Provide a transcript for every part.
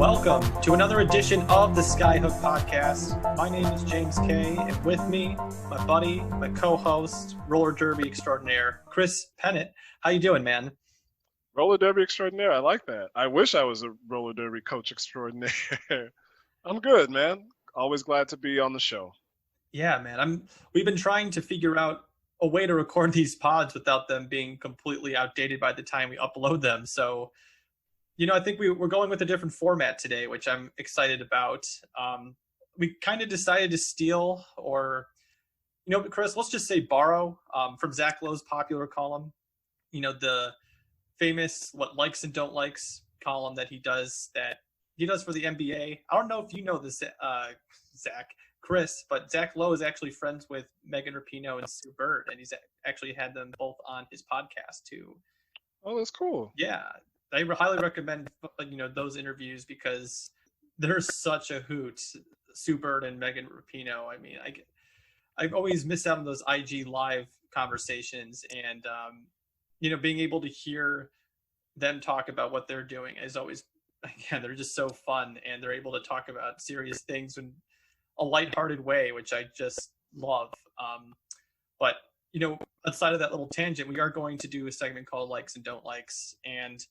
Welcome to another edition of the SkyHook podcast. My name is James Kay, and with me, my buddy, my co-host, roller derby extraordinaire, Chris Pennant. How you doing, man? Roller derby extraordinaire. I like that. I wish I was a roller derby coach extraordinaire. I'm good, man. Always glad to be on the show. Yeah, man. We've been trying to figure out a way to record these pods without them being completely outdated by the time we upload them. So, I think we're going with a different format today, which I'm excited about. We kind of decided to steal Chris, let's just say borrow from Zach Lowe's popular column, the famous likes and don't likes column that he does for the NBA. I don't know if you know this, Chris, but Zach Lowe is actually friends with Megan Rapinoe and Sue Bird, and he's actually had them both on his podcast too. Oh, that's cool. Yeah, I highly recommend those interviews because they're such a hoot. Sue Bird and Megan Rapinoe. I mean, I've always missed out on those IG live conversations, and being able to hear them talk about what they're doing is always, again, they're just so fun, and they're able to talk about serious things in a lighthearted way, which I just love. But outside of that little tangent, we are going to do a segment called Likes and Don't Likes, and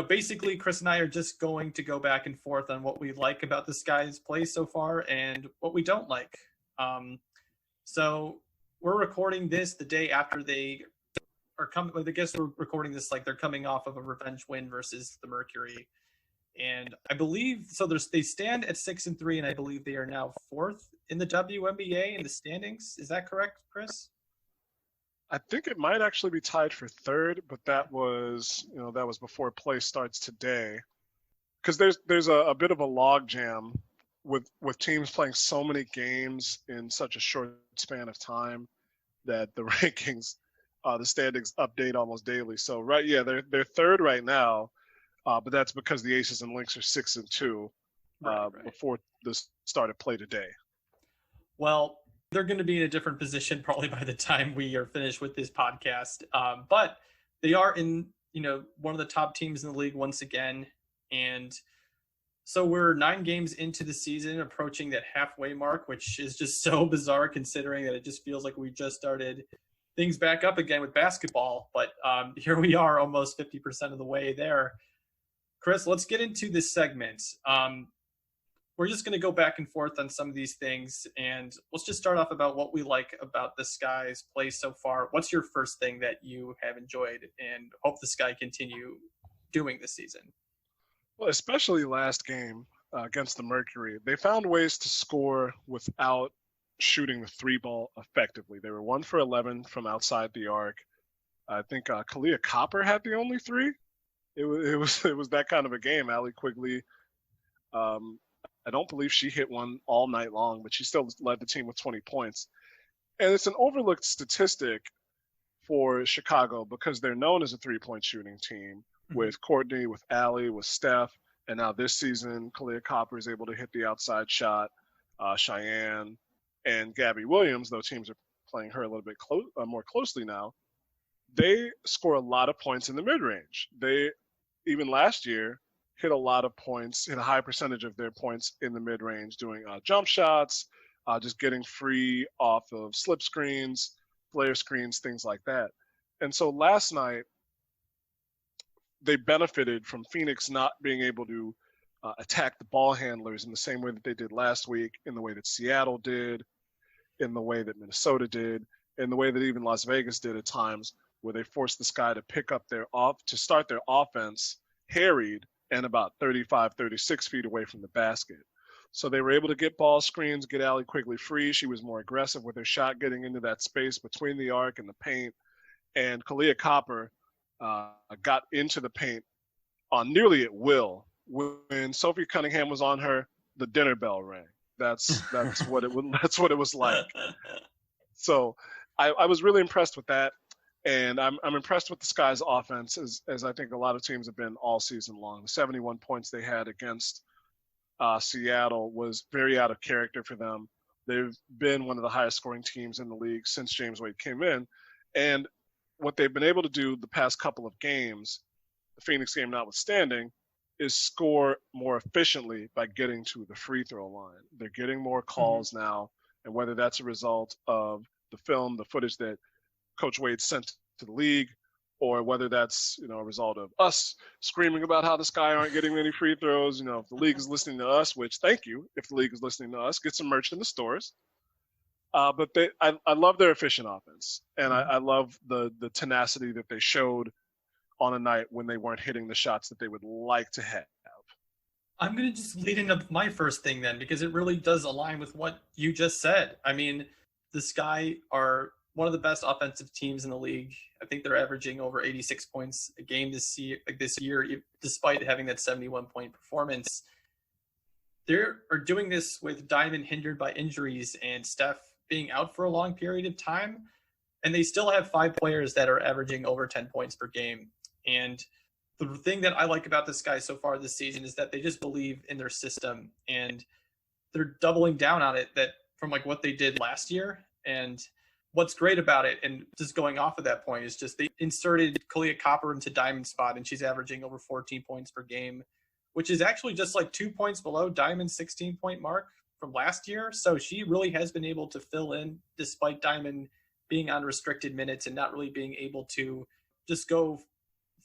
basically Chris and I are just going to go back and forth on what we like about this guy's play so far and what we don't like. So we're recording this the day after they are coming. I guess we're recording this like they're coming off of a revenge win versus the Mercury. And I believe they stand at 6-3, and I believe they are now fourth in the WNBA in the standings. Is that correct, Chris? I think it might actually be tied for third, but that was before play starts today. Because there's a bit of a log jam with teams playing so many games in such a short span of time that the rankings, the standings update almost daily. So they're third right now. But that's because the Aces and Lynx are 6-2 right. Before the start of play today. Well, they're going to be in a different position probably by the time we are finished with this podcast. But they are in, one of the top teams in the league once again. And so we're 9 games into the season, approaching that halfway mark, which is just so bizarre considering that it just feels like we just started things back up again with basketball. But here we are almost 50% of the way there. Chris, let's get into this segment. We're just going to go back and forth on some of these things, and let's just start off about what we like about the Sky's play so far. What's your first thing that you have enjoyed and hope the Sky continue doing this season? Well, especially last game against the Mercury, they found ways to score without shooting the 3-ball effectively. They were 1 for 11 from outside the arc. I think Kalia Copper had the only 3. It was that kind of a game. Allie Quigley, I don't believe she hit one all night long, but she still led the team with 20 points. And it's an overlooked statistic for Chicago because they're known as a 3-point shooting team with Courtney, with Allie, with Steph, and now this season, Kalia Copper is able to hit the outside shot. Cheyenne and Gabby Williams, though teams are playing her a little bit more closely now, they score a lot of points in the mid-range. They, even last year, hit a lot of points, hit a high percentage of their points in the mid-range, doing jump shots, just getting free off of slip screens, flare screens, things like that. And so last night, they benefited from Phoenix not being able to attack the ball handlers in the same way that they did last week, in the way that Seattle did, in the way that Minnesota did, in the way that even Las Vegas did at times, where they forced the Sky to pick up to start their offense harried and about 35, 36 feet away from the basket. So they were able to get ball screens, get Allie Quigley free. She was more aggressive with her shot, getting into that space between the arc and the paint. And Kalia Copper got into the paint on nearly at will. When Sophie Cunningham was on her, the dinner bell rang. That's what it was like. So I was really impressed with that. And I'm impressed with the Sky's offense, as I think a lot of teams have been all season long. The 71 points they had against Seattle was very out of character for them. They've been one of the highest scoring teams in the league since James Wade came in. And what they've been able to do the past couple of games, the Phoenix game notwithstanding, is score more efficiently by getting to the free throw line. They're getting more calls now, and whether that's a result of the film, the footage that Coach Wade sent to the league, or whether that's a result of us screaming about how the Sky aren't getting many free throws. If the league is listening to us, which thank you, if the league is listening to us, get some merch in the stores. But I love their efficient offense, and I love the tenacity that they showed on a night when they weren't hitting the shots that they would like to have. I'm going to just lead into my first thing then, because it really does align with what you just said. I mean, the Sky are one of the best offensive teams in the league. I think they're averaging over 86 points a game this year, despite having that 71-point performance. They are doing this with Diamond hindered by injuries and Steph being out for a long period of time. And they still have 5 players that are averaging over 10 points per game. And the thing that I like about this guy so far this season is that they just believe in their system, and they're doubling down on it from what they did last year. And what's great about it, and just going off of that point, is just they inserted Kalia Copper into Diamond's spot, and she's averaging over 14 points per game, which is actually just 2 points below Diamond's 16-point mark from last year. So she really has been able to fill in despite Diamond being on restricted minutes and not really being able to just go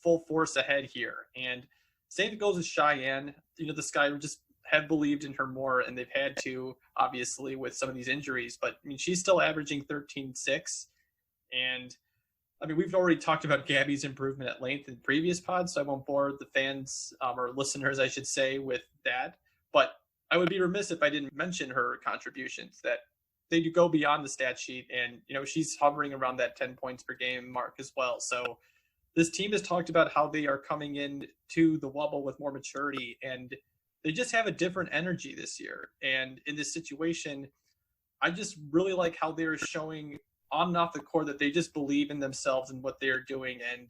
full force ahead here. And same goes with Cheyenne. The Sky just have believed in her more, and they've had to, obviously, with some of these injuries. But she's still averaging 13.6. And we've already talked about Gabby's improvement at length in previous pods, so I won't bore the fans or listeners, I should say, with that. But I would be remiss if I didn't mention her contributions, that they do go beyond the stat sheet, and she's hovering around that 10 points per game mark as well. So this team has talked about how they are coming in to the Wubble with more maturity, and they just have a different energy this year. And in this situation, I just really like how they're showing on and off the court that they just believe in themselves and what they are doing, and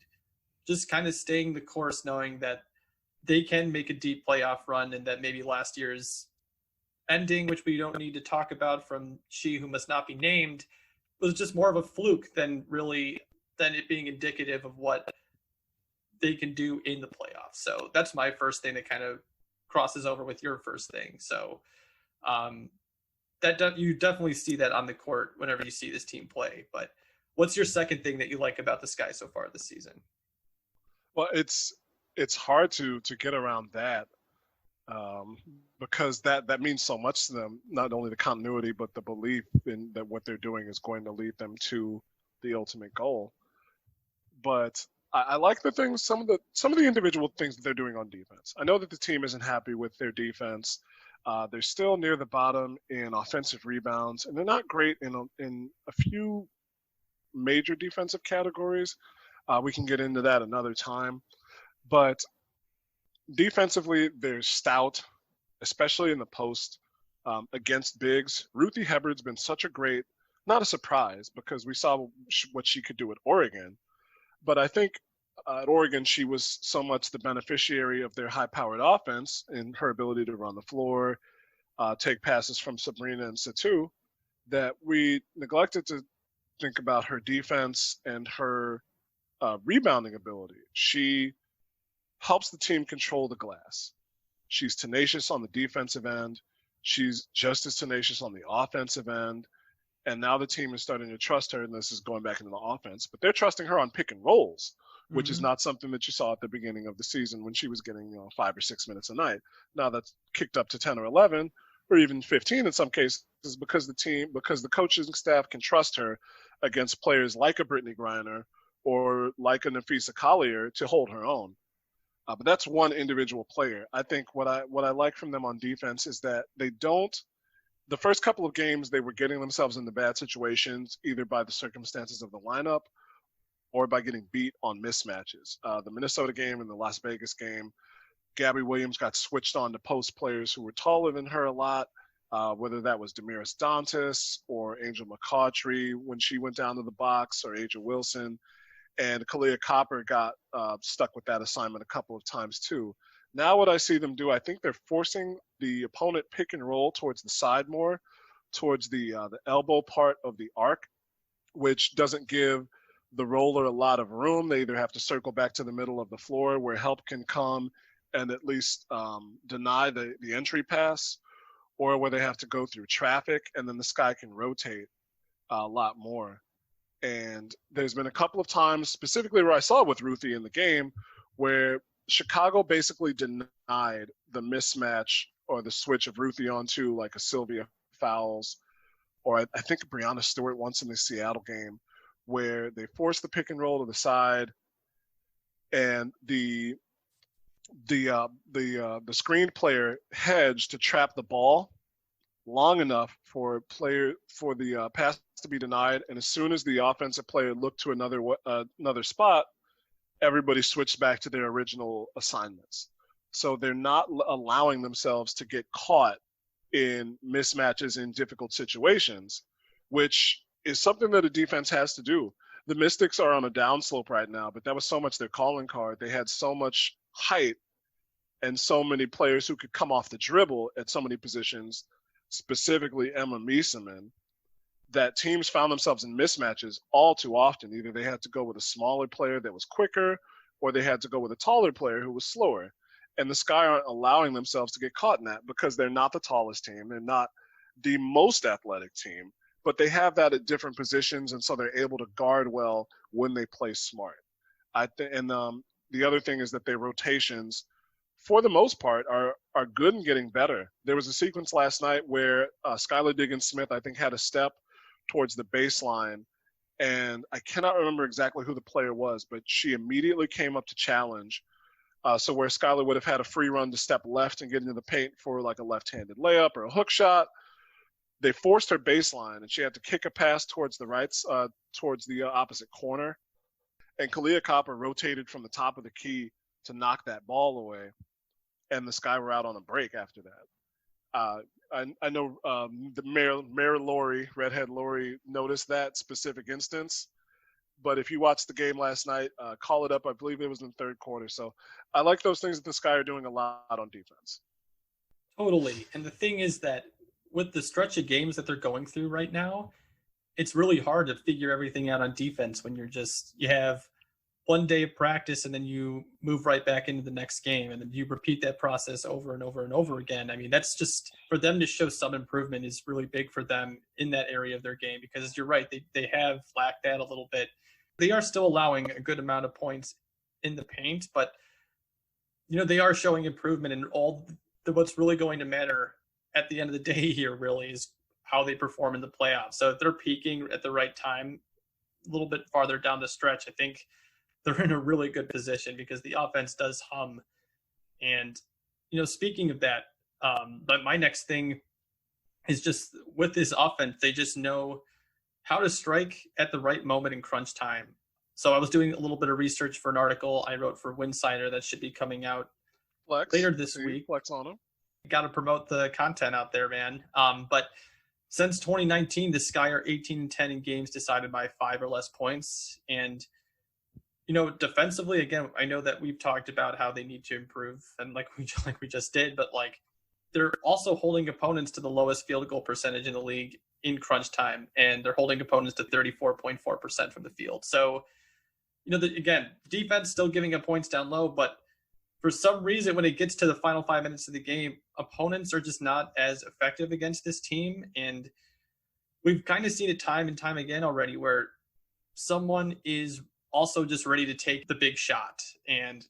just kind of staying the course, knowing that they can make a deep playoff run, and that maybe last year's ending, which we don't need to talk about, from She Who Must Not Be Named, was just more of a fluke than it being indicative of what they can do in the playoffs. So that's my first thing that kind of crosses over with your first thing. So you definitely see that on the court whenever you see this team play. But what's your second thing that you like about the Sky so far this season? Well, it's hard to get around that because that means so much to them. Not only the continuity, but the belief in that what they're doing is going to lead them to the ultimate goal. But I like the things, some of the individual things that they're doing on defense. I know that the team isn't happy with their defense. They're still near the bottom in offensive rebounds, and they're not great in a few major defensive categories. We can get into that another time. But defensively, they're stout, especially in the post against bigs. Ruthie Hubbard's been such a great, not a surprise, because we saw what she could do at Oregon. But I think at Oregon, she was so much the beneficiary of their high-powered offense in her ability to run the floor, take passes from Sabrina and Satu, that we neglected to think about her defense and her rebounding ability. She helps the team control the glass. She's tenacious on the defensive end. She's just as tenacious on the offensive end. And now the team is starting to trust her, and this is going back into the offense. But they're trusting her on pick and rolls, which is not something that you saw at the beginning of the season when she was getting 5 or 6 minutes a night. Now that's kicked up to 10 or 11, or even 15 in some cases, because the coaches and staff can trust her against players like a Brittany Griner or like a Nafisa Collier to hold her own. But that's one individual player. I think what I like from them on defense is that they don't. The first couple of games, they were getting themselves into bad situations, either by the circumstances of the lineup or by getting beat on mismatches. The Minnesota game and the Las Vegas game, Gabby Williams got switched on to post players who were taller than her a lot, whether that was Damaris Dantas or Angel McCautry when she went down to the box, or Aja Wilson. And Kalia Copper got stuck with that assignment a couple of times too. Now what I see them do, I think they're forcing the opponent pick and roll towards the side more, towards the elbow part of the arc, which doesn't give the roller a lot of room. They either have to circle back to the middle of the floor where help can come and at least deny the entry pass, or where they have to go through traffic, and then the Sky can rotate a lot more. And there's been a couple of times, specifically where I saw with Ruthie in the game, where Chicago basically denied the mismatch or the switch of Ruthie onto like a Sylvia Fowles, or I think Brianna Stewart once in the Seattle game, where they forced the pick and roll to the side, and the screen player hedged to trap the ball long enough for the pass to be denied, and as soon as the offensive player looked to another spot, everybody switched back to their original assignments. So they're not allowing themselves to get caught in mismatches in difficult situations, which is something that a defense has to do. The Mystics are on a downslope right now, but that was so much their calling card. They had so much height and so many players who could come off the dribble at so many positions, specifically Emma Miesemann, that teams found themselves in mismatches all too often. Either they had to go with a smaller player that was quicker, or they had to go with a taller player who was slower. And the Sky aren't allowing themselves to get caught in that because they're not the tallest team. They're not the most athletic team, but they have that at different positions, and so they're able to guard well when they play smart. The other thing is that their rotations, for the most part, are good and getting better. There was a sequence last night where Skylar Diggins-Smith, I think, had a step towards the baseline, and I cannot remember exactly who the player was, but she immediately came up to challenge. So where Skylar would have had a free run to step left and get into the paint for like a left-handed layup or a hook shot, they forced her baseline, and she had to kick a pass towards the opposite corner. And Kalia Copper rotated from the top of the key to knock that ball away, and the Sky were out on a break after that. I know the Mayor Lori, Redhead Lori, noticed that specific instance. But if you watched the game last night, call it up. I believe it was in the third quarter. So I like those things that the Sky are doing a lot on defense. Totally. And the thing is that with the stretch of games that they're going through right now, it's really hard to figure everything out on defense when you have one day of practice and then you move right back into the next game, and then you repeat that process over and over and over again. I mean, that's just, for them to show some improvement is really big for them in that area of their game, because you're right, they have lacked that a little bit. They are still allowing a good amount of points in the paint, but they are showing improvement, and what's really going to matter at the end of the day here really is how they perform in the playoffs. So if they're peaking at the right time, a little bit farther down the stretch, I think they're in a really good position because the offense does hum. And, speaking of that, but my next thing is just with this offense, they just know how to strike at the right moment in crunch time. So I was doing a little bit of research for an article I wrote for Winsidr that should be coming out later this week. Flex on them. Got to promote the content out there, man. But since 2019, the Sky are 18-10 in games decided by 5 or less points. And, defensively, again, I know that we've talked about how they need to improve, and like we just did, but they're also holding opponents to the lowest field goal percentage in the league in crunch time, and they're holding opponents to 34.4% from the field. So, again, defense still giving up points down low, but for some reason, when it gets to the final 5 minutes of the game, opponents are just not as effective against this team. And we've kind of seen it time and time again already where someone is also just ready to take the big shot. And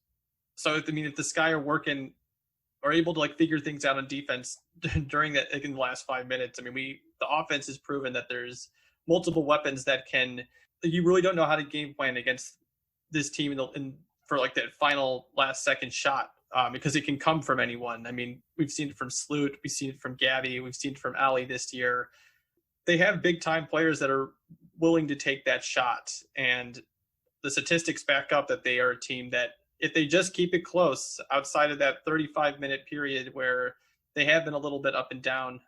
so, if the Sky are able to figure things out on defense during that, in the last 5 minutes, the offense has proven that there's multiple weapons that you really don't know how to game plan against this team for that final last second shot, because it can come from anyone. We've seen it from Sloot, we've seen it from Gabby, we've seen it from Ali this year. They have big time players that are willing to take that shot, and the statistics back up that they are a team that, if they just keep it close outside of that 35-minute period where they have been a little bit up and down,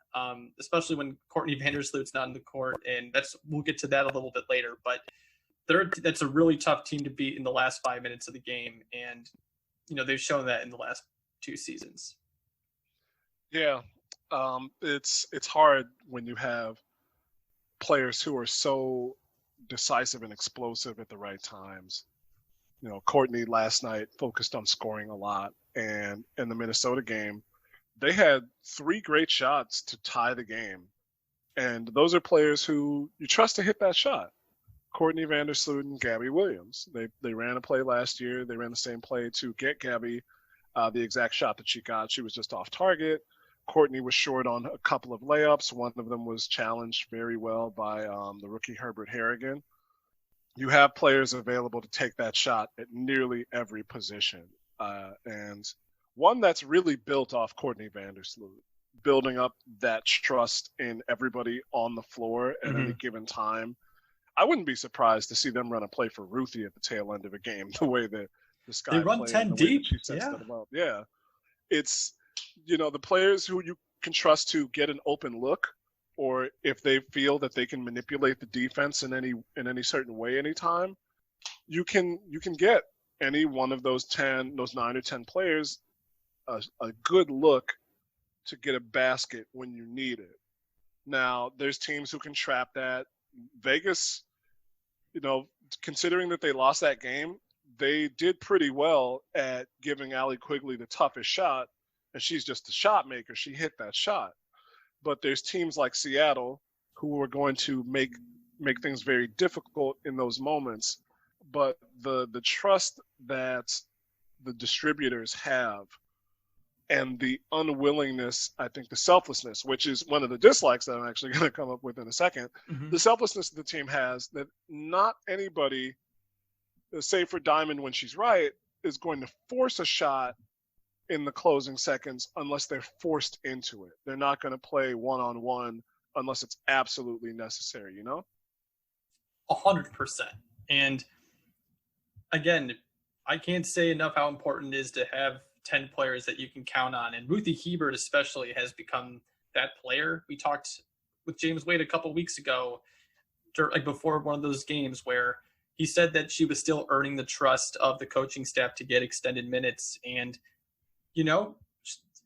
especially when Courtney Vandersloot's not in the court, and we'll get to that a little bit later, but that's a really tough team to beat in the last 5 minutes of the game, and they've shown that in the last 2 seasons. Yeah, it's hard when you have players who are so decisive and explosive at the right times. Courtney last night focused on scoring a lot. And in the Minnesota game, they had 3 great shots to tie the game. And those are players who you trust to hit that shot. Courtney Vandersloot and Gabby Williams. They ran a play last year. They ran the same play to get Gabby the exact shot that she got. She was just off target. Courtney was short on a couple of layups. One of them was challenged very well by the rookie Herbert Harrigan. You have players available to take that shot at nearly every position. And one that's really built off Courtney Vandersloot, building up that trust in everybody on the floor at any given time. I wouldn't be surprised to see them run a play for Ruthie at the tail end of a game, the way that the Sky they run 10 deep. She sets them up. Yeah. It's, the players who you can trust to get an open look, or if they feel that they can manipulate the defense in any certain way anytime, you can get any one of those 9 or 10 players a good look to get a basket when you need it. Now, there's teams who can trap that. Vegas, considering that they lost that game, they did pretty well at giving Allie Quigley the toughest shot, and she's just a shot maker. She hit that shot. But there's teams like Seattle who are going to make things very difficult in those moments. But the trust that the distributors have and the unwillingness, I think the selflessness, which is one of the dislikes that I'm actually going to come up with in a second, the selflessness the team has, that not anybody, save for Diamond when she's right, is going to force a shot in the closing seconds unless they're forced into it. They're not going to play one-on-one unless it's absolutely necessary, 100%. And again, I can't say enough how important it is to have 10 players that you can count on. And Ruthie Hebert especially has become that player. We talked with James Wade a couple weeks ago, before one of those games, where he said that she was still earning the trust of the coaching staff to get extended minutes. And,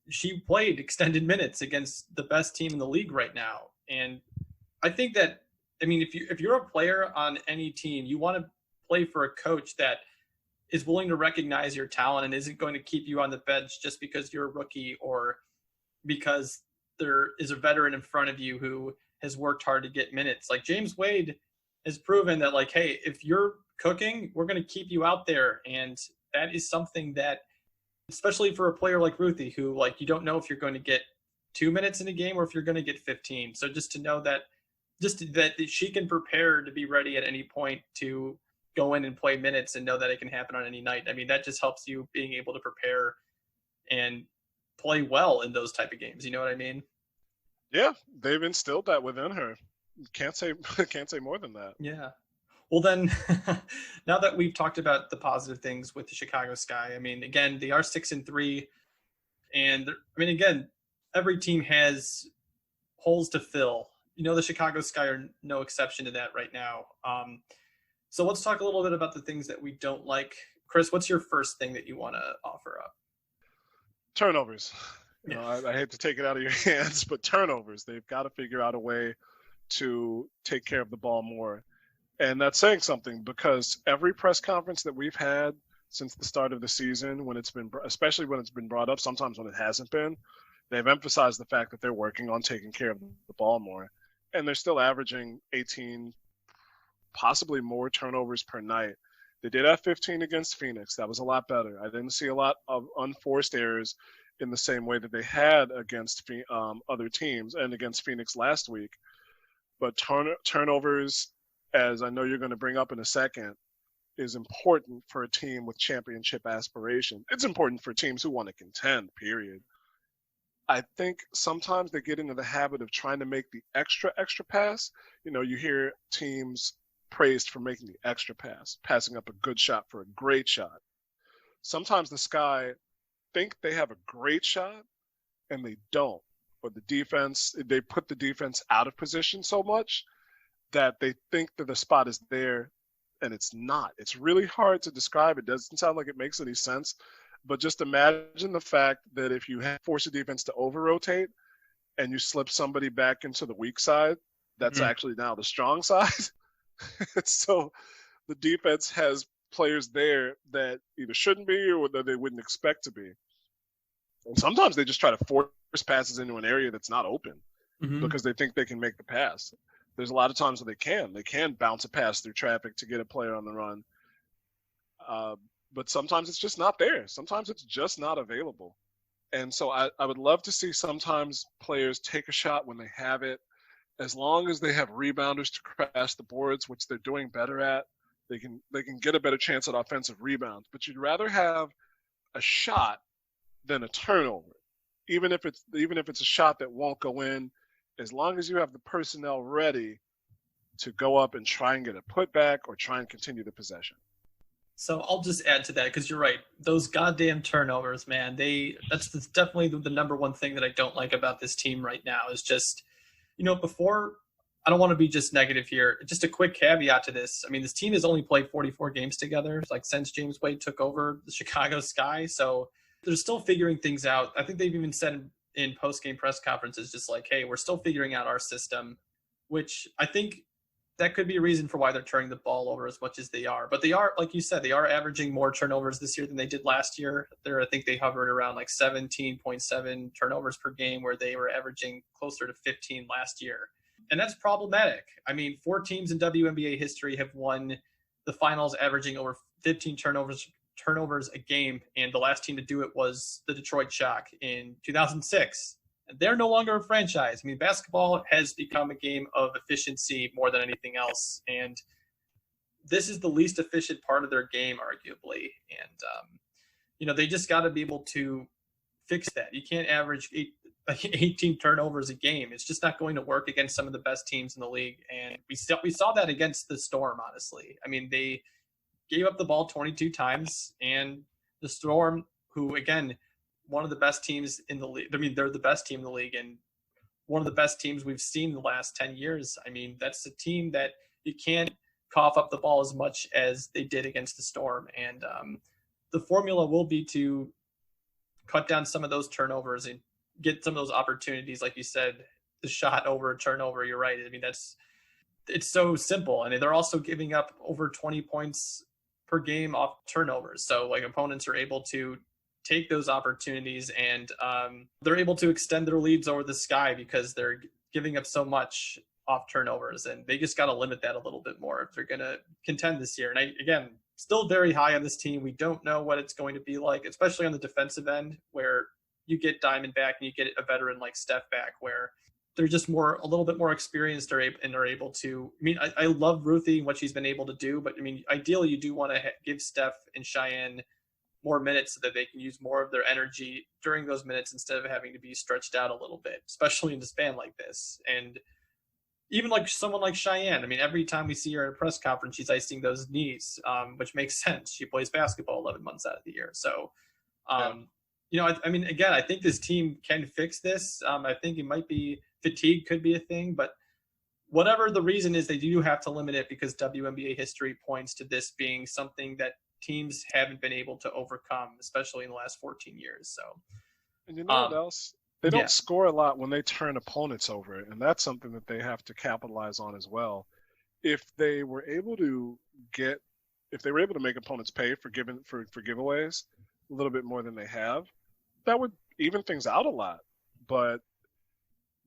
she played extended minutes against the best team in the league right now. And I think that, if you're a player on any team, you want to play for a coach that is willing to recognize your talent and isn't going to keep you on the bench just because you're a rookie or because there is a veteran in front of you who has worked hard to get minutes. Like James Wade has proven that, hey, if you're cooking, we're going to keep you out there. And that is something that, especially for a player like Ruthie, who you don't know if you're going to get 2 minutes in a game or if you're going to get 15. So just to know that, that she can prepare to be ready at any point to go in and play minutes and know that it can happen on any night. That just helps you being able to prepare and play well in those type of games. You know what I mean? Yeah, they've instilled that within her. Can't say more than that. Yeah. Well, then, now that we've talked about the positive things with the Chicago Sky, again, they are 6-3, and again, every team has holes to fill. The Chicago Sky are no exception to that right now. So let's talk a little bit about the things that we don't like. Chris, what's your first thing that you want to offer up? Turnovers. I hate to take it out of your hands, but turnovers. They've got to figure out a way to take care of the ball more. And that's saying something, because every press conference that we've had since the start of the season, especially when it's been brought up, sometimes when it hasn't been, they've emphasized the fact that they're working on taking care of the ball more. And they're still averaging 18, possibly more turnovers per night. They did have 15 against Phoenix. That was a lot better. I didn't see a lot of unforced errors in the same way that they had against other teams and against Phoenix last week. But turnovers, as I know you're going to bring up in a second, is important for a team with championship aspiration. It's important for teams who want to contend, period. I think sometimes they get into the habit of trying to make the extra pass. You hear teams praised for making the extra pass, passing up a good shot for a great shot. Sometimes the Sky think they have a great shot and they don't. Or they put the defense out of position so much that they think that the spot is there and it's not. It's really hard to describe. It doesn't sound like it makes any sense. But just imagine the fact that if you force a defense to over-rotate and you slip somebody back into the weak side, that's actually now the strong side. So the defense has players there that either shouldn't be or that they wouldn't expect to be. And sometimes they just try to force passes into an area that's not open because they think they can make the pass. There's a lot of times where they can bounce a pass through traffic to get a player on the run. But sometimes it's just not there. Sometimes it's just not available. And so I would love to see sometimes players take a shot when they have it. As long as they have rebounders to crash the boards, which they're doing better at, they can get a better chance at offensive rebounds. But you'd rather have a shot than a turnover. Even if it's a shot that won't go in, as long as you have the personnel ready to go up and try and get a putback or try and continue the possession. So I'll just add to that because you're right. Those goddamn turnovers, man, that's definitely the number one thing that I don't like about this team right now is just, before, I don't want to be just negative here. Just a quick caveat to this. I mean, this team has only played 44 games together, like since James Wade took over the Chicago Sky. So they're still figuring things out. I think they've even said in post-game press conferences, just like, hey, we're still figuring out our system, which I think that could be a reason for why they're turning the ball over as much as they are. But they are, like you said, they are averaging more turnovers this year than they did last year. I think they hovered around like 17.7 turnovers per game, where they were averaging closer to 15 last year. And that's problematic. I mean, 4 teams in WNBA history have won the finals averaging over 15 turnovers a game, and the last team to do it was the Detroit Shock in 2006. They're no longer a franchise. I mean, basketball has become a game of efficiency more than anything else. And this is the least efficient part of their game, arguably. And, they just got to be able to fix that. You can't average 18 turnovers a game. It's just not going to work against some of the best teams in the league. And we saw that against the Storm, honestly. I mean, they gave up the ball 22 times, and the Storm, who, again, one of the best teams in the league. I mean, they're the best team in the league and one of the best teams we've seen in the last 10 years. I mean, that's a team that you can't cough up the ball as much as they did against the Storm. And the formula will be to cut down some of those turnovers and get some of those opportunities. Like you said, the shot over a turnover, you're right. I mean, it's so simple. And they're also giving up over 20 points per game off turnovers. So like opponents are able to take those opportunities and they're able to extend their leads over the Sky because they're giving up so much off turnovers, and they just got to limit that a little bit more if they're going to contend this year. And again, still very high on this team. We don't know what it's going to be like, especially on the defensive end, where you get Diamond back and you get a veteran like Steph back, where they're just a little bit more experienced and are able to. I mean, I love Ruthie and what she's been able to do, but I mean, ideally you do want to give Steph and Cheyenne more minutes so that they can use more of their energy during those minutes instead of having to be stretched out a little bit, especially in a span like this. And even like someone like Cheyenne, I mean, every time we see her at a press conference, she's icing those knees, which makes sense. She plays basketball 11 months out of the year. So, I mean, again, I think this team can fix this. I think it might be fatigue could be a thing, but whatever the reason is, they do have to limit it because WNBA history points to this being something that teams haven't been able to overcome, especially in the last 14 years. So, and you know what else? They don't score a lot when they turn opponents over, and that's something that they have to capitalize on as well. If they were able to make opponents pay for giveaways a little bit more than they have, that would even things out a lot. But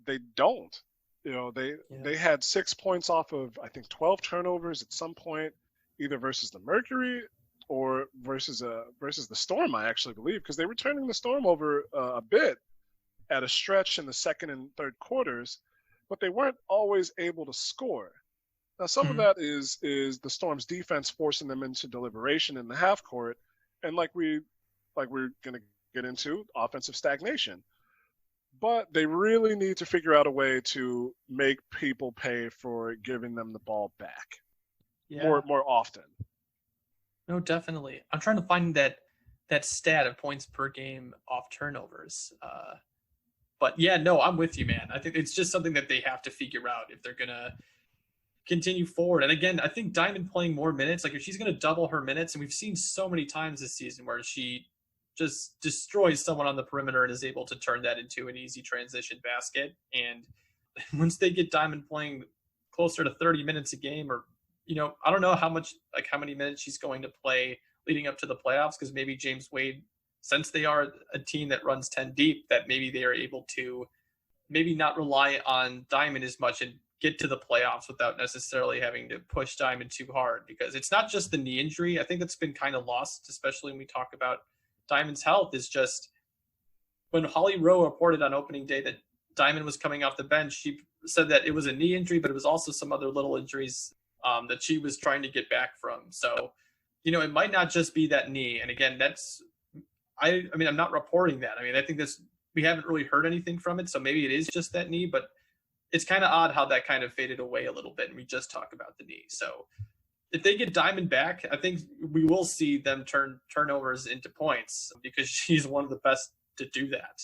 they don't. They had 6 points off of, I think, 12 turnovers at some point, either versus the Mercury or versus the Storm, I actually believe, because they were turning the Storm over a bit at a stretch in the second and third quarters, but they weren't always able to score. Now, some of that is the Storm's defense forcing them into deliberation in the half court, and like we're going to get into, offensive stagnation. But they really need to figure out a way to make people pay for giving them the ball back more often. No, definitely. I'm trying to find that stat of points per game off turnovers. But yeah, no, I'm with you, man. I think it's just something that they have to figure out if they're going to continue forward. And again, I think Diamond playing more minutes, like if she's going to double her minutes, and we've seen so many times this season where she just destroys someone on the perimeter and is able to turn that into an easy transition basket. And once they get Diamond playing closer to 30 minutes a game or I don't know how many minutes she's going to play leading up to the playoffs, because maybe James Wade, since they are a team that runs 10 deep, that maybe they are able to maybe not rely on Diamond as much and get to the playoffs without necessarily having to push Diamond too hard, because it's not just the knee injury. I think that's been kind of lost, especially when we talk about Diamond's health, is just when Holly Rowe reported on opening day that Diamond was coming off the bench, she said that it was a knee injury, but it was also some other little injuries that she was trying to get back from. So, it might not just be that knee. And again, I'm not reporting that. I think we haven't really heard anything from it. So maybe it is just that knee, but it's kind of odd how that kind of faded away a little bit. And we just talk about the knee. So if they get Diamond back, I think we will see them turn turnovers into points, because she's one of the best to do that.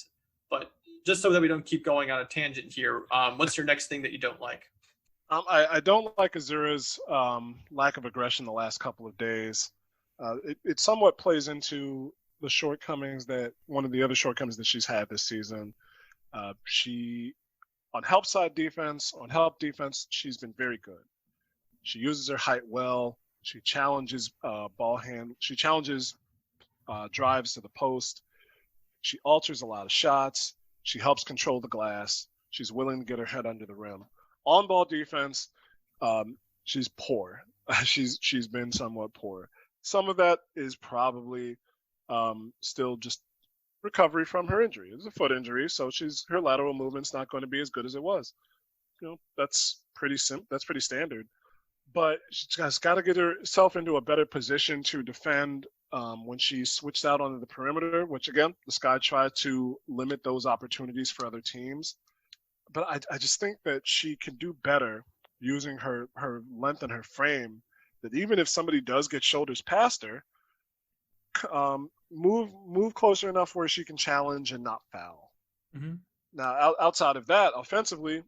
But just so that we don't keep going on a tangent here, what's your next thing that you don't like? I don't like Azura's lack of aggression the last couple of days. It somewhat plays into the shortcomings one of the other shortcomings that she's had this season. She, on help defense, she's been very good. She uses her height well. She challenges ball hand. She challenges drives to the post. She alters a lot of shots. She helps control the glass. She's willing to get her head under the rim. On ball defense, she's poor. She's been somewhat poor. Some of that is probably still just recovery from her injury. It's a foot injury, so her lateral movement's not going to be as good as it was. That's pretty That's pretty standard. But she's got to get herself into a better position to defend when she switched out onto the perimeter, which again, the Sky tried to limit those opportunities for other teams. But I just think that she can do better using her length and her frame, that even if somebody does get shoulders past her, move closer enough where she can challenge and not foul. Mm-hmm. Now, outside of that, offensively,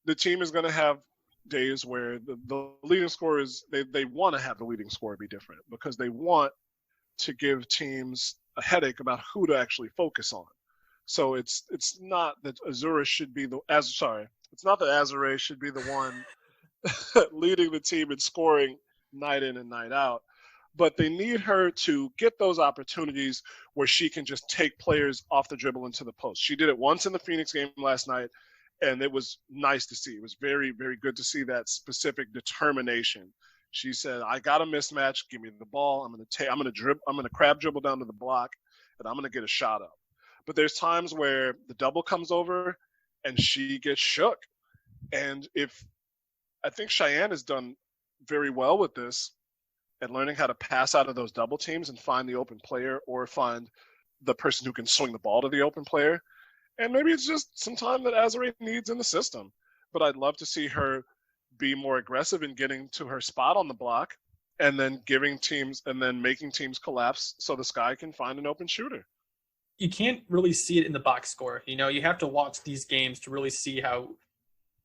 the team is going to have days where the leading scorer they want to have the leading scorer be different, because they want to give teams a headache about who to actually focus on. So it's not that Azura should be it's not that Azure should be the one leading the team in scoring night in and night out, but they need her to get those opportunities where she can just take players off the dribble into the post. She did it once in the Phoenix game last night, and it was nice to see. It was very, very good to see that specific determination. She said, "I got a mismatch. Give me the ball. I'm going to crab dribble down to the block, and I'm going to get a shot up." But there's times where the double comes over and she gets shook. And I think Cheyenne has done very well with this and learning how to pass out of those double teams and find the open player, or find the person who can swing the ball to the open player. And maybe it's just some time that Azure needs in the system. But I'd love to see her be more aggressive in getting to her spot on the block, and then making teams collapse so the Sky can find an open shooter. You can't really see it in the box score. You have to watch these games to really see how,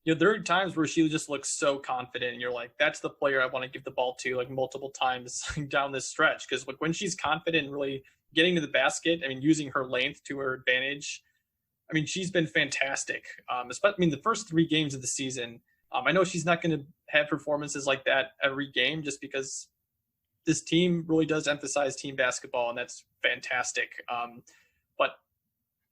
there are times where she just looks so confident, and you're like, that's the player I want to give the ball to, like, multiple times down this stretch. Because when she's confident and really getting to the basket, using her length to her advantage, she's been fantastic. Especially, the first 3 games of the season, I know she's not going to have performances like that every game, just because this team really does emphasize team basketball, and that's fantastic. But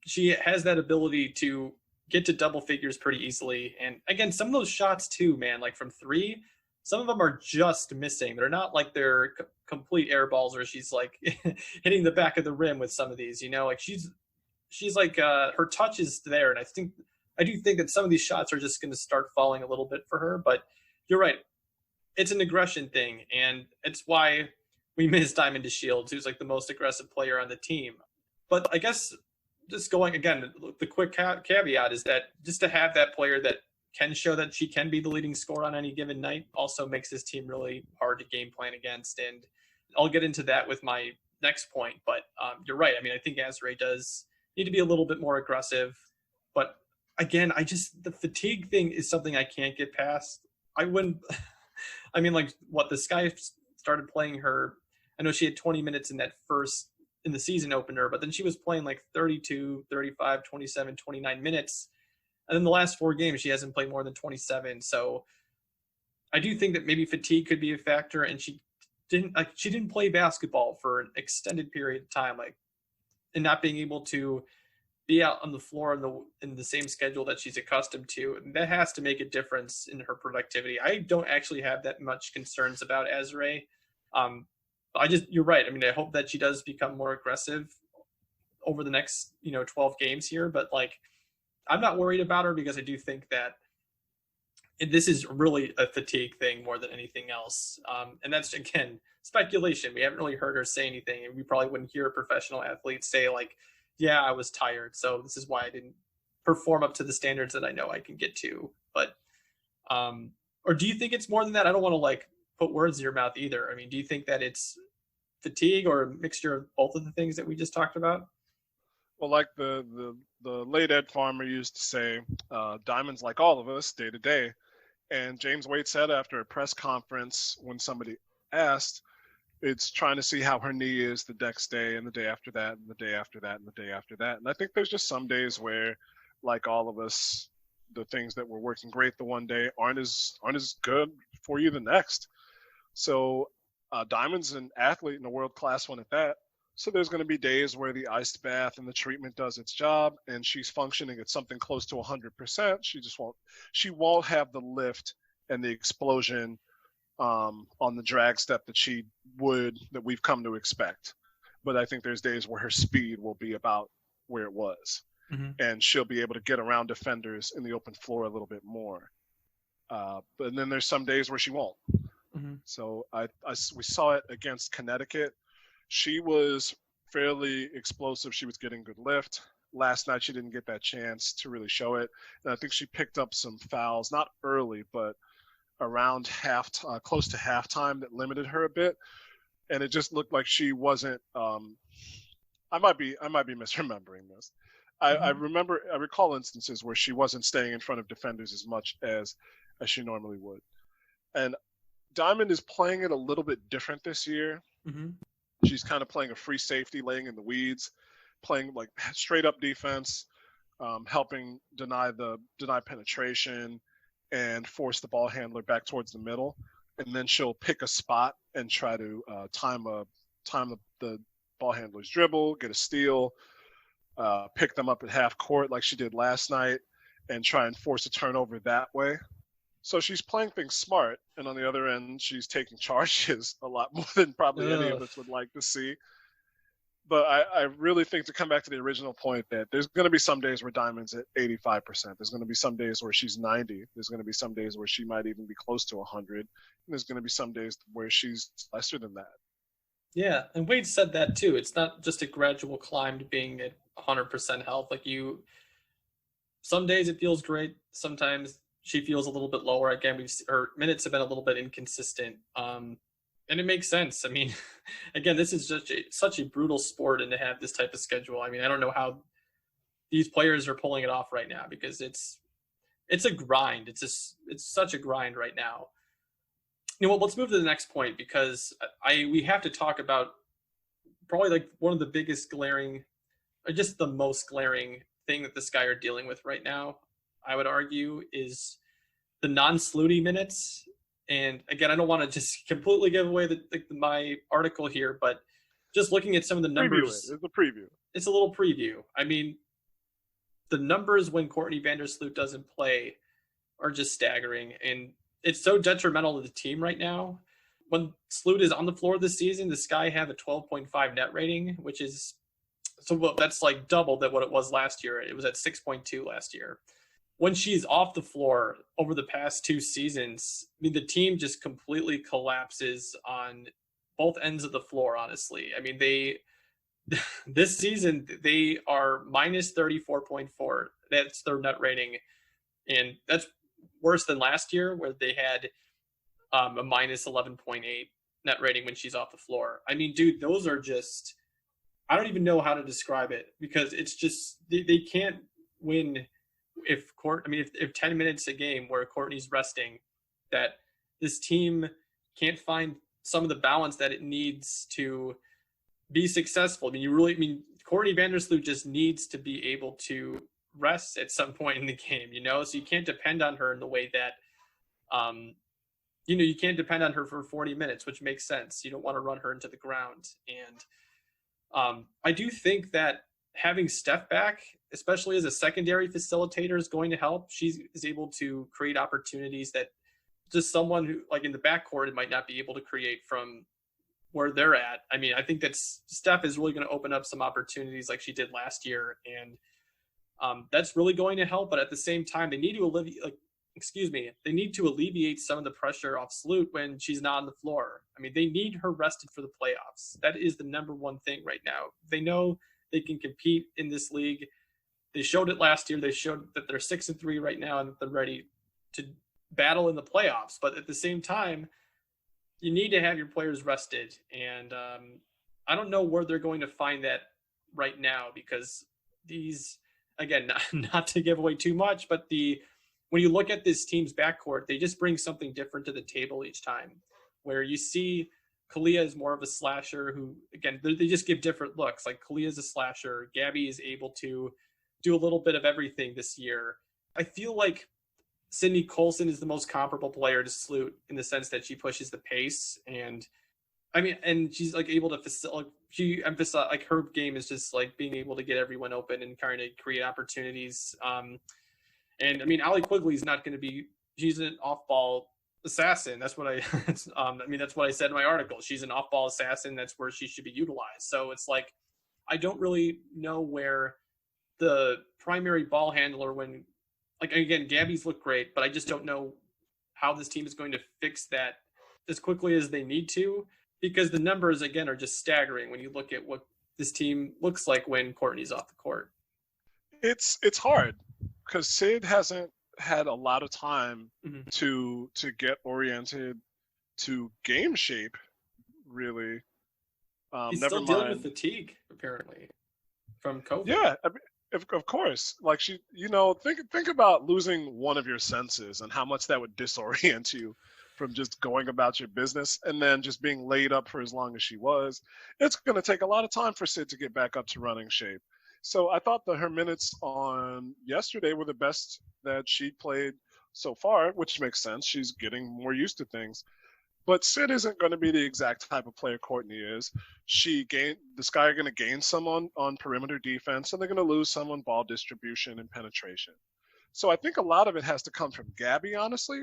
she has that ability to get to double figures pretty easily. And again, some of those shots too, man, like from 3, some of them are just missing. They're not like they're complete air balls where she's like hitting the back of the rim with some of these, like she's like, her touch is there. And I do think that some of these shots are just going to start falling a little bit for her, but you're right. It's an aggression thing. And it's why we miss Diamond DeShields, who's like the most aggressive player on the team. But I guess just going, again, the quick caveat is that just to have that player that can show that she can be the leading scorer on any given night also makes this team really hard to game plan against. And I'll get into that with my next point. But you're right. I think Azure does need to be a little bit more aggressive. But again, the fatigue thing is something I can't get past. The Sky started playing her. I know she had 20 minutes in the season opener, but then she was playing like 32, 35, 27, 29 minutes. And then the last 4 games, she hasn't played more than 27. So I do think that maybe fatigue could be a factor, and she didn't play basketball for an extended period of time, like, and not being able to be out on the floor in the same schedule that she's accustomed to. And that has to make a difference in her productivity. I don't actually have that much concerns about Azrae. You're right. I mean, I hope that she does become more aggressive over the next 12 games here. But like, I'm not worried about her because I do think that this is really a fatigue thing more than anything else. And that's, again, speculation. We haven't really heard her say anything, and we probably wouldn't hear a professional athlete say like, yeah, I was tired, so this is why I didn't perform up to the standards that I know I can get to. But or do you think it's more than that? I don't want to like put words in your mouth either. I mean, do you think that it's fatigue or a mixture of both of the things that we just talked about? Well, like the late Ed Farmer used to say, diamonds like all of us, day to day. And James Wade said after a press conference when somebody asked, it's trying to see how her knee is the next day and the day after that and the day after that and the day after that. And I think there's just some days where, like all of us, the things that were working great the one day aren't as good for you the next. So Diamond's an athlete and a world-class one at that. So there's going to be days where the ice bath and the treatment does its job and she's functioning at something close to 100%. She won't have the lift and the explosion on the drag step that we've come to expect. But I think there's days where her speed will be about where it was. Mm-hmm. And she'll be able to get around defenders in the open floor a little bit more. But then there's some days where she won't. Mm-hmm. So we saw it against Connecticut. She was fairly explosive. She was getting good lift. Last night she didn't get that chance to really show it. And I think she picked up some fouls, not early, but around close to halftime that limited her a bit. And it just looked like she wasn't I might be misremembering this. Mm-hmm. I recall instances where she wasn't staying in front of defenders as much as she normally would. And Diamond is playing it a little bit different this year. Mm-hmm. She's kind of playing a free safety, laying in the weeds, playing like straight up defense, helping deny penetration and force the ball handler back towards the middle. And then she'll pick a spot and try to time the ball handler's dribble, get a steal, pick them up at half court like she did last night, and try and force a turnover that way. So she's playing things smart, and on the other end, she's taking charges a lot more than probably any of us would like to see. But I really think, to come back to the original point, that there's going to be some days where Diamond's at 85%. There's going to be some days where she's 90. There's going to be some days where she might even be close to 100. And there's going to be some days where she's lesser than that. Yeah, and Wade said that too. It's not just a gradual climb to being at 100% health. Like some days it feels great. Sometimes she feels a little bit lower. Again, her minutes have been a little bit inconsistent. And it makes sense. I mean, again, this is just such a brutal sport, and to have this type of schedule. I mean, I don't know how these players are pulling it off right now, because it's a grind. It's such a grind right now. You know what? Let's move to the next point, because we have to talk about probably like one of the biggest glaring, or just the most glaring thing that the Sky are dealing with right now, I would argue, is the non-Slooty minutes. And again, I don't want to just completely give away my article here, but just looking at some of the numbers. It's a preview. It's a little preview. I mean, the numbers when Courtney Vandersloot doesn't play are just staggering. And it's so detrimental to the team right now. When Sloot is on the floor this season, the Sky have a 12.5 net rating, which is that's like double than what it was last year. It was at 6.2 last year. When she's off the floor over the past two seasons, I mean, the team just completely collapses on both ends of the floor, honestly. I mean, this season, they are minus 34.4. That's their net rating. And that's worse than last year, where they had a minus 11.8 net rating when she's off the floor. I mean, dude, those are just, I don't even know how to describe it, because it's just, they can't win if 10 minutes a game where Courtney's resting, that this team can't find some of the balance that it needs to be successful. I mean, Courtney Vandersloot just needs to be able to rest at some point in the game, so you can't depend on her in the way that you can't depend on her for 40 minutes, which makes sense. You don't want to run her into the ground. And I do think that having Steph back, especially as a secondary facilitator, is going to help. She is able to create opportunities that just someone who, like in the backcourt, might not be able to create from where they're at. I mean, I think that Steph is really going to open up some opportunities like she did last year, and that's really going to help. But at the same time, they need to alleviate some of the pressure off Sloot when she's not on the floor. I mean, they need her rested for the playoffs. That is the number one thing right now. They know they can compete in this league. They showed it last year. They showed that they're 6-3 right now and that they're ready to battle in the playoffs. But at the same time, you need to have your players rested. And I don't know where they're going to find that right now, because these, again, not to give away too much, but when you look at this team's backcourt, they just bring something different to the table each time, where you see Kalia is more of a slasher who, again, they just give different looks. Like Kalia is a slasher. Gabby is able to do a little bit of everything this year. I feel like Sydney Colson is the most comparable player to Sloot in the sense that she pushes the pace, and she's like able to facilitate. She emphasizes like her game is just like being able to get everyone open and kind of create opportunities. And I mean, Allie Quigley is not going to be. She's an off-ball assassin. That's what that's what I said in my article. She's an off-ball assassin. That's where she should be utilized. So it's like, I don't really know where the primary ball handler, when, like, again, Gabby's look great, but I just don't know how this team is going to fix that as quickly as they need to, because the numbers, again, are just staggering when you look at what this team looks like when Courtney's off the court. It's hard because Sid hasn't had a lot of time to get oriented to game shape, really. He's still dealing with fatigue, apparently, from COVID. Yeah, I mean, of course. Like think about losing one of your senses and how much that would disorient you from just going about your business, and then just being laid up for as long as she was. It's going to take a lot of time for Sid to get back up to running shape. So I thought that her minutes on yesterday were the best that she'd played so far, which makes sense. She's getting more used to things. But Sid isn't going to be the exact type of player Courtney is. The Sky are going to gain some on perimeter defense, and they're going to lose some on ball distribution and penetration. So I think a lot of it has to come from Gabby, honestly.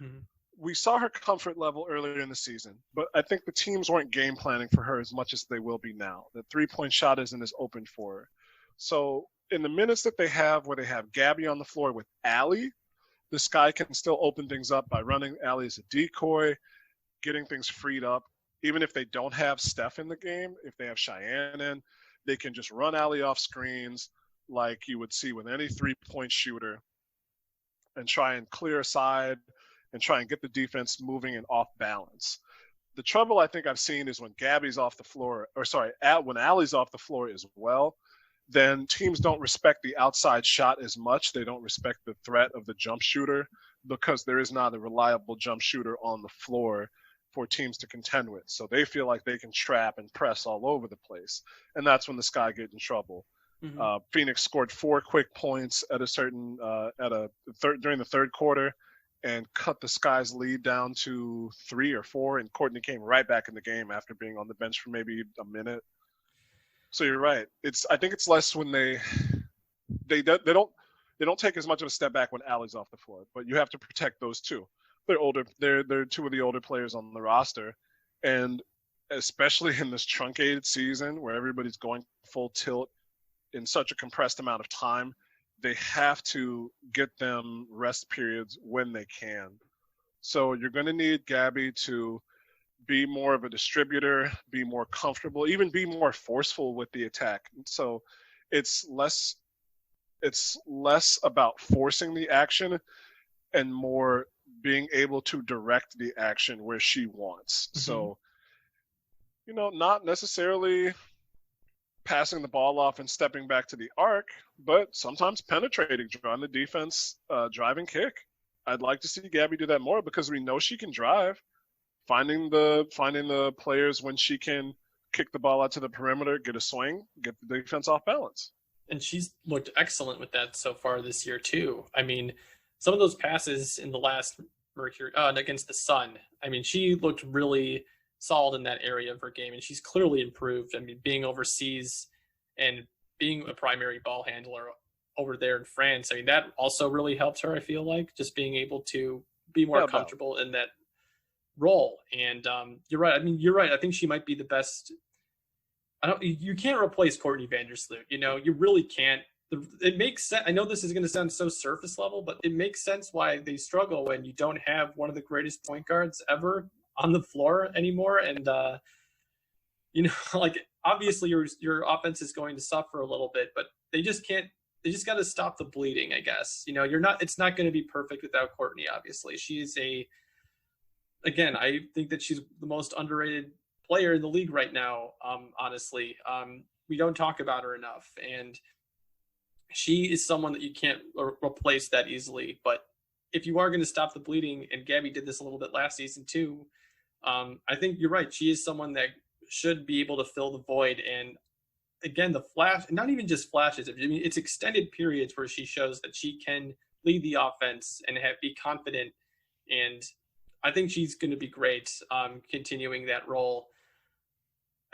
Mm-hmm. We saw her comfort level earlier in the season, but I think the teams weren't game planning for her as much as they will be now. The three-point shot isn't as open for her. So in the minutes that they have where they have Gabby on the floor with Allie, the Sky can still open things up by running Allie as a decoy, getting things freed up. Even if they don't have Steph in the game, if they have Cheyenne in, they can just run Allie off screens like you would see with any three-point shooter and try and clear aside and try and get the defense moving and off balance. The trouble I think I've seen is when Gabby's off the floor, when Allie's off the floor as well, then teams don't respect the outside shot as much. They don't respect the threat of the jump shooter because there is not a reliable jump shooter on the floor for teams to contend with. So they feel like they can trap and press all over the place. And that's when the Sky get in trouble. Mm-hmm. Phoenix scored 4 quick points at during the third quarter and cut the Sky's lead down to 3 or 4. And Courtney came right back in the game after being on the bench for maybe a minute. So you're right. I think it's less when they don't take as much of a step back when Allie's off the floor, but you have to protect those two. They're older. They're 2 of the older players on the roster, and especially in this truncated season where everybody's going full tilt in such a compressed amount of time, they have to get them rest periods when they can. So you're going to need Gabby to be more of a distributor, be more comfortable, even be more forceful with the attack. So it's less about forcing the action and more being able to direct the action where she wants. Mm-hmm. So, not necessarily passing the ball off and stepping back to the arc, but sometimes penetrating, drawing the defense, driving kick. I'd like to see Gabby do that more because we know she can drive. Finding the players when she can kick the ball out to the perimeter, get a swing, get the defense off balance. And she's looked excellent with that so far this year too. I mean, some of those passes in the last Mercury, against the Sun. I mean, she looked really solid in that area of her game, and she's clearly improved. I mean, being overseas and being a primary ball handler over there in France, I mean, that also really helped her, I feel like, just being able to be more comfortable in that role. And you're right. I mean, you're right. I think she might be the best. You can't replace Courtney Vandersloot. You know, you really can't. It makes sense. I know this is going to sound so surface level, but it makes sense why they struggle when you don't have one of the greatest point guards ever on the floor anymore. And, you know, like obviously your offense is going to suffer a little bit, but they just got to stop the bleeding, I guess. You know, it's not going to be perfect without Courtney, obviously. She's again, I think that she's the most underrated player in the league right now, honestly. We don't talk about her enough. And she is someone that you can't replace that easily. But if you are going to stop the bleeding, and Gabby did this a little bit last season too, I think you're right. She is someone that should be able to fill the void. And again, the flash, not even just flashes. I mean, it's extended periods where she shows that she can lead the offense and be confident. And I think she's going to be great continuing that role.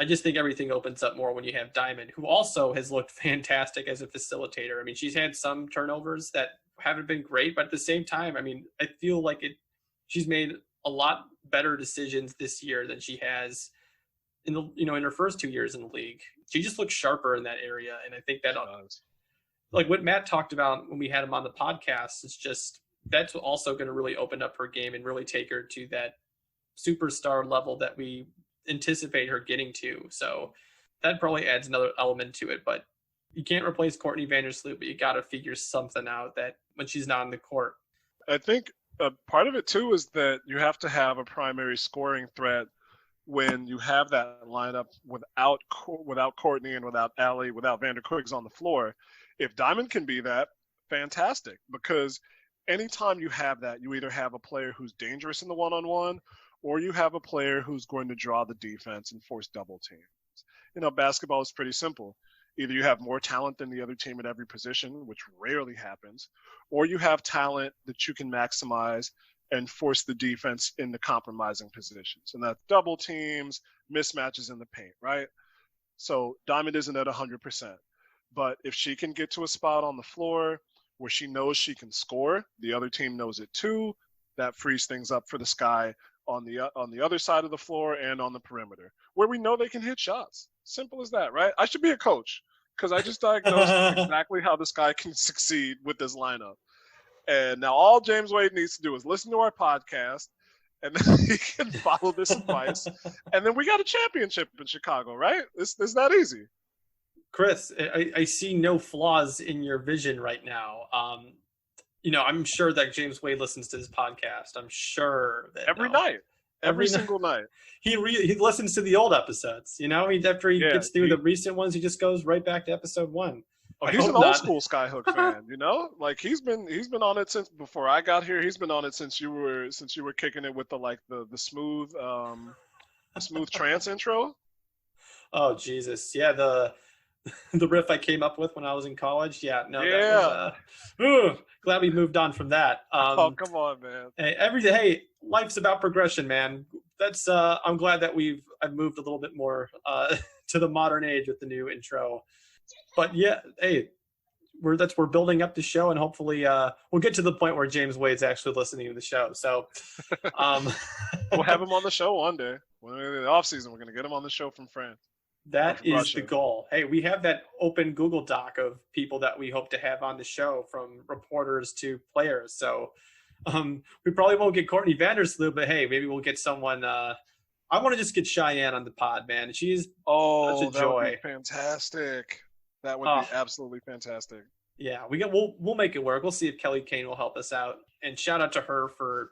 I just think everything opens up more when you have Diamond, who also has looked fantastic as a facilitator. I mean, she's had some turnovers that haven't been great, but at the same time, I mean, I feel like she's made a lot better decisions this year than she has in her first 2 years in the league. She just looks sharper in that area, and I think that like what Matt talked about when we had him on the podcast, it's just that's also going to really open up her game and really take her to that superstar level that we anticipate her getting to. So that probably adds another element to it. But you can't replace Courtney Vandersloot, but you got to figure something out that when she's not on the court. I think part of it too is that you have to have a primary scoring threat when you have that lineup without Courtney and without Allie, without Vander Quiggs on the floor. If Diamond can be that, fantastic, because anytime you have that, you either have a player who's dangerous in the one-on-one, or you have a player who's going to draw the defense and force double teams. You know, basketball is pretty simple. Either you have more talent than the other team at every position, which rarely happens, or you have talent that you can maximize and force the defense into compromising positions. And that's double teams, mismatches in the paint, right? So Diamond isn't at 100%. But if she can get to a spot on the floor where she knows she can score, the other team knows it too, that frees things up for the Sky on the other side of the floor and on the perimeter, where we know they can hit shots. Simple as that, right? I should be a coach because I just diagnosed exactly how this guy can succeed with this lineup. And now all James Wade needs to do is listen to our podcast, and then he can follow this advice. And then we got a championship in Chicago, right? It's that easy. Chris, I see no flaws in your vision right now. You know, I'm sure that James Wade listens to this podcast. I'm sure that every single night. He listens to the old episodes. You know, after he gets through the recent ones, he just goes right back to episode 1. Oh, he's an old school SkyHook fan. You know, like he's been on it since before I got here. He's been on it since you were kicking it with the smooth trance intro. Oh Jesus, yeah, the riff I came up with when I was in college. Yeah, no, yeah. That was, glad we moved on from that. Oh, come on, man. Hey, life's about progression, man. That's I'm glad that I've moved a little bit more to the modern age with the new intro. But yeah, hey, we're building up the show, and hopefully we'll get to the point where James Wade's actually listening to the show. So we'll have him on the show one day. When we're in the off season, we're gonna get him on the show from France. That is Russia. The goal. Hey, we have that open Google Doc of people that we hope to have on the show, from reporters to players. So we probably won't get Courtney Vandersloot, but hey, maybe we'll get someone. I want to just get Cheyenne on the pod, man. She's such a joy. That would be fantastic. That would be absolutely fantastic. Yeah, we'll make it work. We'll see if Kelly Kane will help us out. And shout out to her for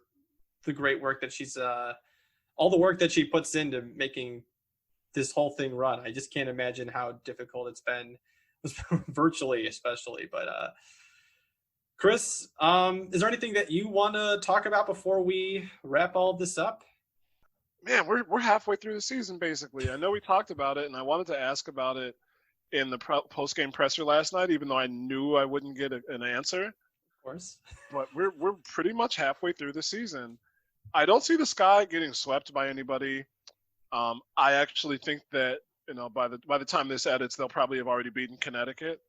the great work that she's all the work that she puts into making this whole thing run. I just can't imagine how difficult it's been, virtually especially. But Chris, is there anything that you want to talk about before we wrap all of this up? Man, we're halfway through the season, basically. I know we talked about it, and I wanted to ask about it in the post-game presser last night, even though I knew I wouldn't get an answer. course. But we're pretty much halfway through the season. I don't see the Sky getting swept by anybody. I actually think that by the time this edits, they'll probably have already beaten Connecticut.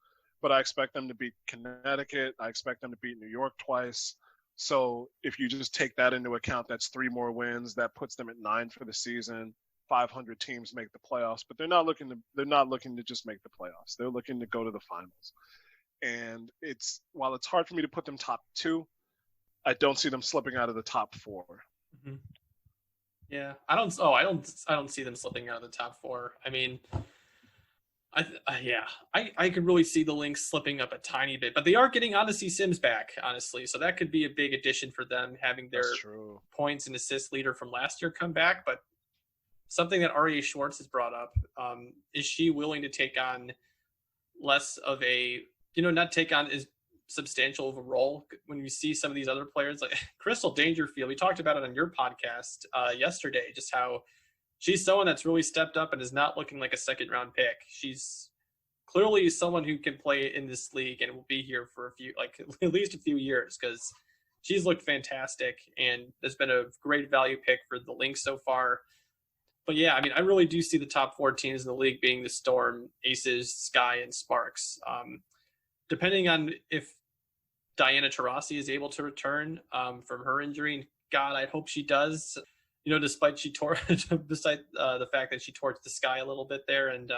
But I expect them to beat Connecticut. I expect them to beat New York twice. So if you just take that into account, that's 3 more wins. That puts them at 9 for the season. 500 teams make the playoffs, but they're not looking to just make the playoffs. They're looking to go to the finals. And while it's hard for me to put them top 2, I don't see them slipping out of the top 4. Mm-hmm. Yeah, I don't see them slipping out of the top 4. I mean, I could really see the Lynx slipping up a tiny bit, but they are getting Odyssey Sims back, honestly. So that could be a big addition for them, having their points and assist leader from last year come back. But something that Aria Schwartz has brought up, is she willing to take on less of a, not take on as substantial of a role when you see some of these other players like Crystal Dangerfield? We talked about it on your podcast yesterday, just how she's someone that's really stepped up and is not looking like a second round pick. She's clearly someone who can play in this league and will be here for at least a few years, because she's looked fantastic and there's been a great value pick for the Lynx so far. But yeah, I mean, I really do see the top 4 teams in the league being the Storm, Aces, Sky, and Sparks. Depending on if Diana Taurasi is able to return from her injury, and God, I hope she does. Despite the fact that she torched the Sky a little bit there, and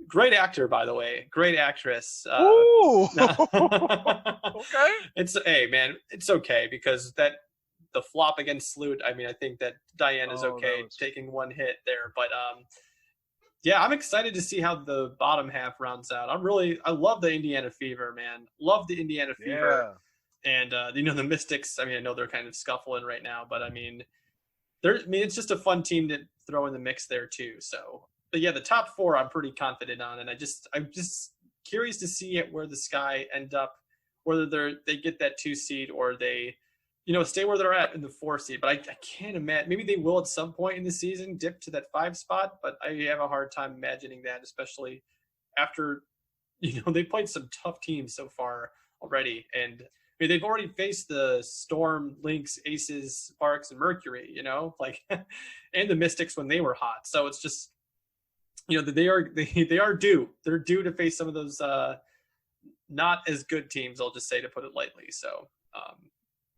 great actor, by the way, great actress. Ooh. Okay. It's okay, because the flop against Sloot, I mean, I think that Diane is okay taking one hit there, but yeah, I'm excited to see how the bottom half rounds out. I love the Indiana Fever, man. Love the Indiana Fever. Yeah. And the Mystics, I mean, I know they're kind of scuffling right now, but I mean, it's just a fun team to throw in the mix there too. So, but yeah, the top 4 I'm pretty confident on, and I'm just curious to see where the Sky end up, whether they get that 2 seed or they stay where they're at in the 4 seed. But I can't imagine. Maybe they will at some point in the season dip to that 5 spot, but I have a hard time imagining that, especially after, they played some tough teams so far already. And I mean, they've already faced the Storm, Lynx, Aces, Sparks, and Mercury, and the Mystics when they were hot. So it's just, they are due. They're due to face some of those not as good teams, I'll just say, to put it lightly. So,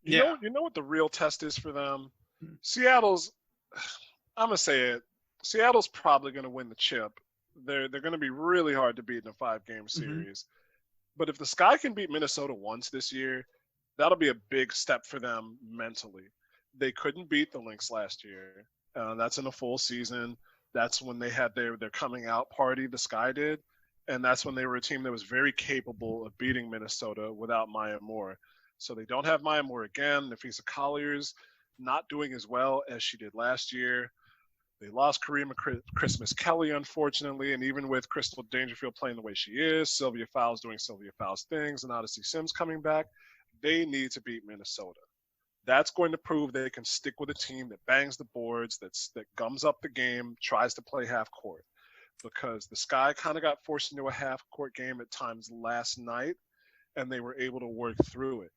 You know what the real test is for them? Seattle's, I'm going to say it, Seattle's probably going to win the chip. They're going to be really hard to beat in a 5-game series. But if the Sky can beat Minnesota once this year, that'll be a big step for them mentally. They couldn't beat the Lynx last year. That's in a full season. That's when they had their coming out party, the Sky did. And that's when they were a team that was very capable of beating Minnesota without Maya Moore. So they don't have Maya Moore again. Nafisa Collier's not doing as well as she did last year. They lost Karima Christmas Kelly, unfortunately, and even with Crystal Dangerfield playing the way she is, Sylvia Fowles doing Sylvia Fowles things, and Odyssey Sims coming back, they need to beat Minnesota. That's going to prove they can stick with a team that bangs the boards, that gums up the game, tries to play half court. Because the Sky kind of got forced into a half court game at times last night, and they were able to work through it.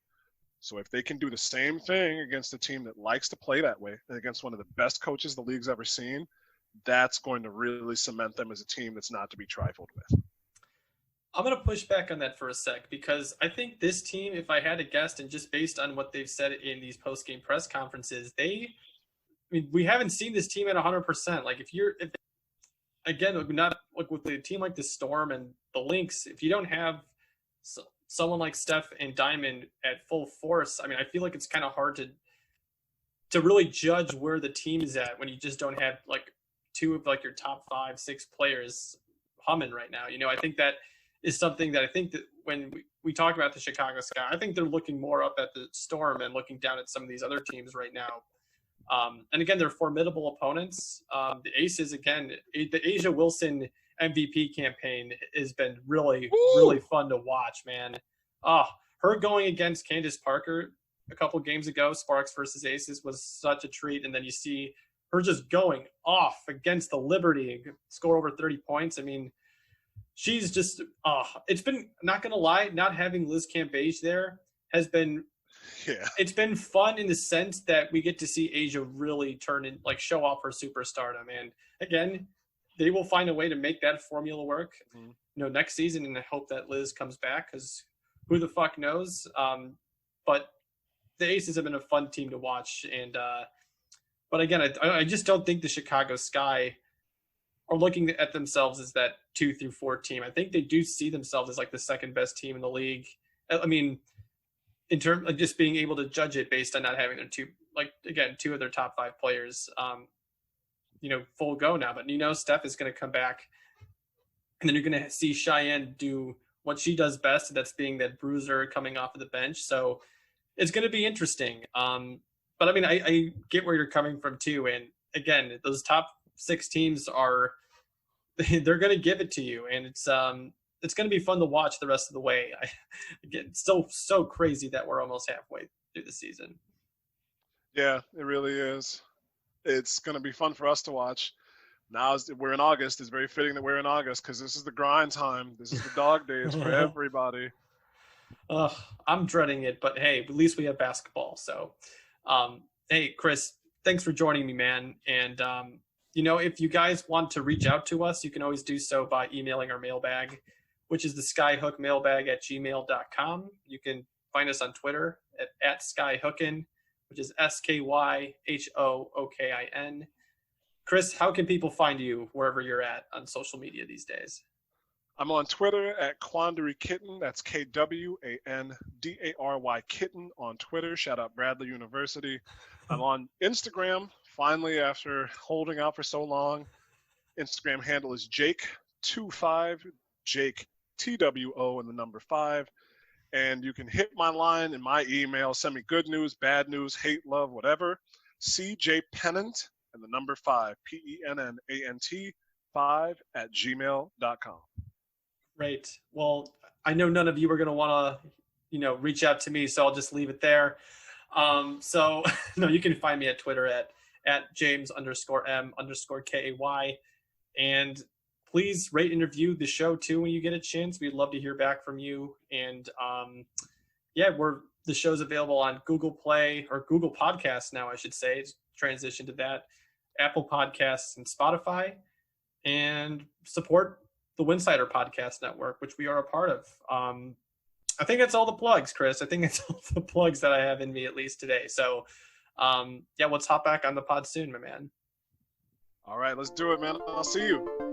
So if they can do the same thing against a team that likes to play that way, and against one of the best coaches the league's ever seen, that's going to really cement them as a team that's not to be trifled with. I'm going to push back on that for a sec, because I think this team, if I had a guess, and just based on what they've said in these post-game press conferences, we haven't seen this team at 100%. Like again, not like with a team like the Storm and the Lynx, if you don't have someone like Steph and Diamond at full force, I mean, I feel like it's kind of hard to really judge where the team is at when you just don't have like 2 of like your top 5, 6 players humming right now. I think that is something that I think that when we talk about the Chicago Sky, I think they're looking more up at the Storm and looking down at some of these other teams right now. And again, they're formidable opponents. The Aces, again, the Asia Wilson MVP campaign has been really, really fun to watch, man. Her going against Candace Parker a couple games ago, Sparks versus Aces, was such a treat. And then you see her just going off against the Liberty and score over 30 points. I mean, she's just, it's been, not going to lie, not having Liz Cambage there has been Yeah. it's been fun in the sense that we get to see Asia really show off her superstardom. And again, they will find a way to make that formula work, next season. And I hope that Liz comes back, because who the fuck knows? But the Aces have been a fun team to watch. And, but again, I just don't think the Chicago Sky are looking at themselves as that 2 through 4 team. I think they do see themselves as like the second best team in the league. I mean, in terms of just being able to judge it based on not having their two of their top 5 players, full go now. But Steph is going to come back, and then you're going to see Cheyenne do what she does best, and that's being that bruiser coming off of the bench. So it's going to be interesting. But I mean, I get where you're coming from too. And again, those top 6 teams they're going to give it to you, and it's going to be fun to watch the rest of the way. It's so crazy that we're almost halfway through the season. Yeah, it really is. It's going to be fun for us to watch. Now we're in August. It's very fitting that we're in August, because this is the grind time. This is the dog days for everybody. I'm dreading it, but hey, at least we have basketball. So, hey, Chris, thanks for joining me, man. And, if you guys want to reach out to us, you can always do so by emailing our mailbag, which is the SkyHook mailbag at gmail.com. You can find us on Twitter at SkyHookin, which is SkyHookin. Chris, how can people find you wherever you're at on social media these days? I'm on Twitter at Quandary Kitten. That's KWANDARY Kitten on Twitter. Shout out Bradley University. I'm on Instagram, finally, after holding out for so long. Instagram handle is Jake25, Jake TWO and the number 5. And you can hit my line in my email. Send me good news, bad news, hate, love, whatever. CJPennant and the number 5, PENNANT 5 at gmail.com. Great. Well, I know none of you are going to want to, reach out to me, so I'll just leave it there. So no, you can find me at Twitter at James_M_KAY. And please rate and review the show too when you get a chance. We'd love to hear back from you. And the show's available on Google Play, or Google Podcasts now, I should say. It's transitioned to that, Apple Podcasts and Spotify. And support the Winsidr Podcast Network, which we are a part of. I think that's all the plugs, Chris. I think that's all the plugs that I have in me, at least today. So, let's hop back on the pod soon, my man. All right, let's do it, man. I'll see you.